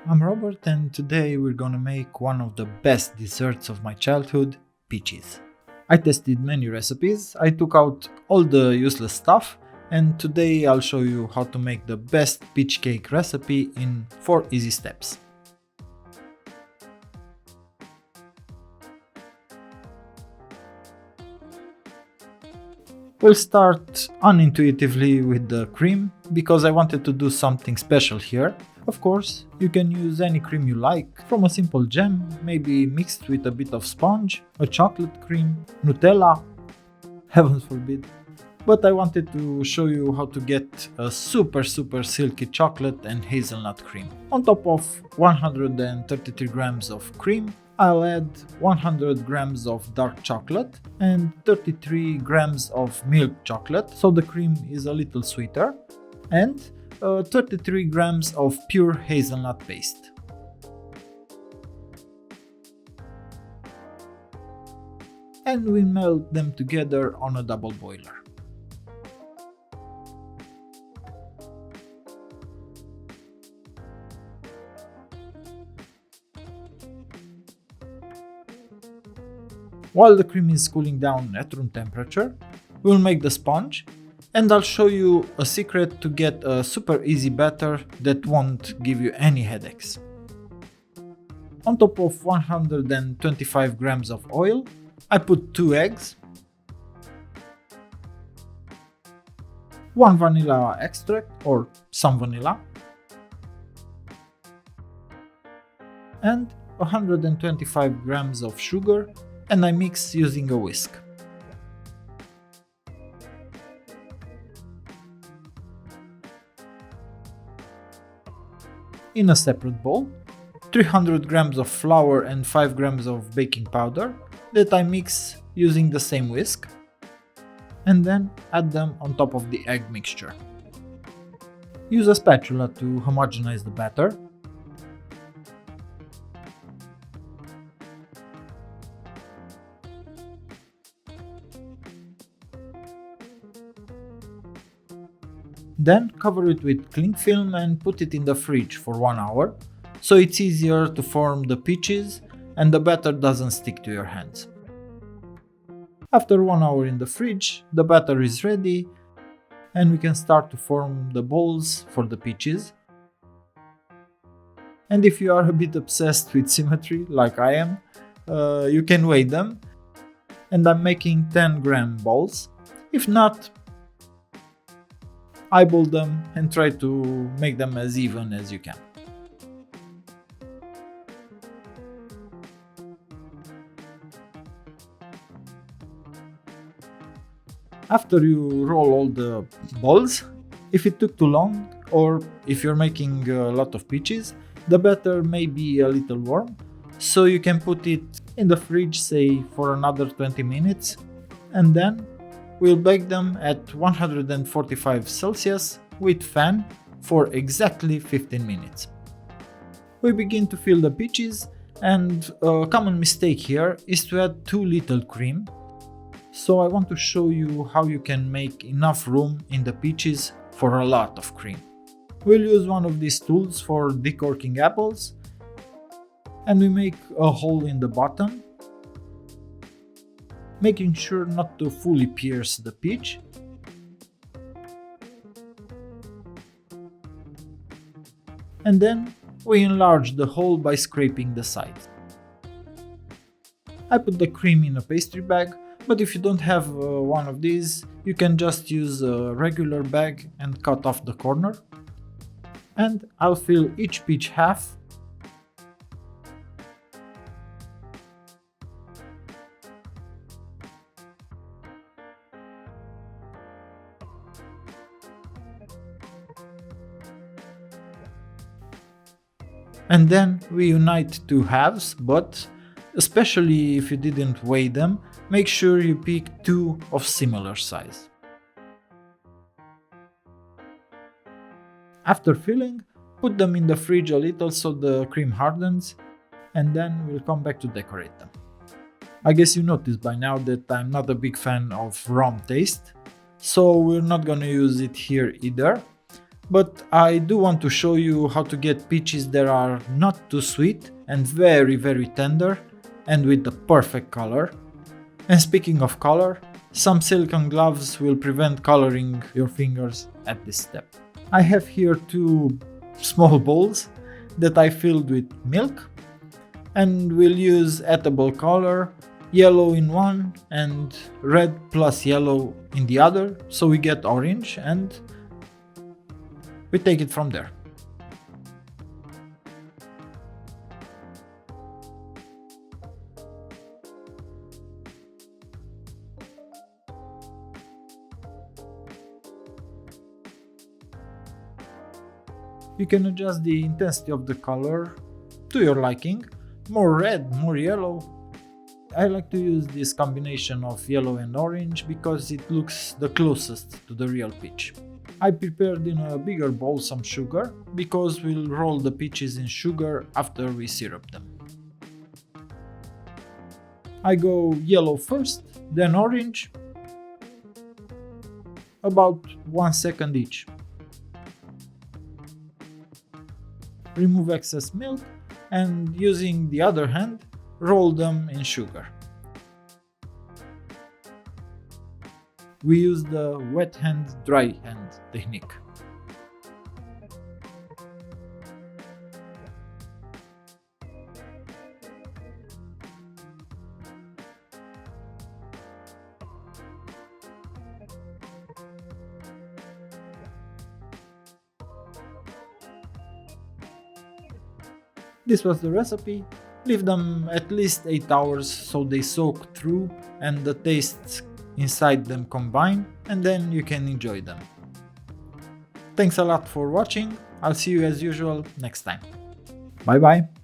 I'm Robert and today we're gonna make one of the best desserts of my childhood, peaches. I tested many recipes, I took out all the useless stuff, and today I'll show you how to make the best peach cake recipe in 4 easy steps. We'll start unintuitively with the cream because I wanted to do something special here. Of course, you can use any cream you like, from a simple gem, maybe mixed with a bit of sponge, a chocolate cream, Nutella, heaven forbid. But I wanted to show you how to get a super silky chocolate and hazelnut cream. On top of 133 grams of cream, I'll add 100 grams of dark chocolate and 33 grams of milk chocolate, so the cream is a little sweeter, and 33 grams of pure hazelnut paste. And we melt them together on a double boiler. While the cream is cooling down at room temperature, we'll make the sponge, and I'll show you a secret to get a super easy batter that won't give you any headaches. On top of 125 grams of oil, I put 2 eggs, 1 vanilla extract or some vanilla, and 125 grams of sugar, and I mix using a whisk. In a separate bowl, 300 grams of flour and 5 grams of baking powder that I mix using the same whisk, and then add them on top of the egg mixture. Use a spatula to homogenize the batter. Then cover it with cling film and put it in the fridge for 1 hour, so it's easier to form the peaches and the batter doesn't stick to your hands. After 1 hour in the fridge, the batter is ready and we can start to form the balls for the peaches. And if you are a bit obsessed with symmetry, like I am, you can weigh them, and I'm making 10-gram balls. If not, eyeball them and try to make them as even as you can. After you roll all the balls, if it took too long or if you're making a lot of peaches, the batter may be a little warm, so you can put it in the fridge, say for another 20 minutes, and then we'll bake them at 145 Celsius with fan for exactly 15 minutes. We begin to fill the peaches, and a common mistake here is to add too little cream. So I want to show you how you can make enough room in the peaches for a lot of cream. We'll use one of these tools for decorking apples, and we make a hole in the bottom, making sure not to fully pierce the peach. And then we enlarge the hole by scraping the sides. I put the cream in a pastry bag, but if you don't have one of these, you can just use a regular bag and cut off the corner. And I'll fill each peach half. And then we unite two halves, but especially if you didn't weigh them, make sure you pick two of similar size. After filling, put them in the fridge a little so the cream hardens, and then we'll come back to decorate them. I guess you noticed by now that I'm not a big fan of rum taste, so we're not gonna use it here either. But I do want to show you how to get peaches that are not too sweet and very tender and with the perfect color. And speaking of color, some silicone gloves will prevent coloring your fingers at this step. I have here two small bowls that I filled with milk and will use edible color, yellow in one and red plus yellow in the other, so we get orange, and we take it from there. You can adjust the intensity of the color to your liking, more red, more yellow. I like to use this combination of yellow and orange because it looks the closest to the real peach. I prepared in a bigger bowl some sugar because we'll roll the peaches in sugar after we syrup them. I go yellow first, then orange, about 1 second each. Remove excess milk and using the other hand, roll them in sugar. We use the wet hand, dry hand technique. This was the recipe. Leave them at least 8 hours so they soak through and the tastes inside them combine, and then you can enjoy them. Thanks a lot for watching. I'll see you as usual next time. Bye bye.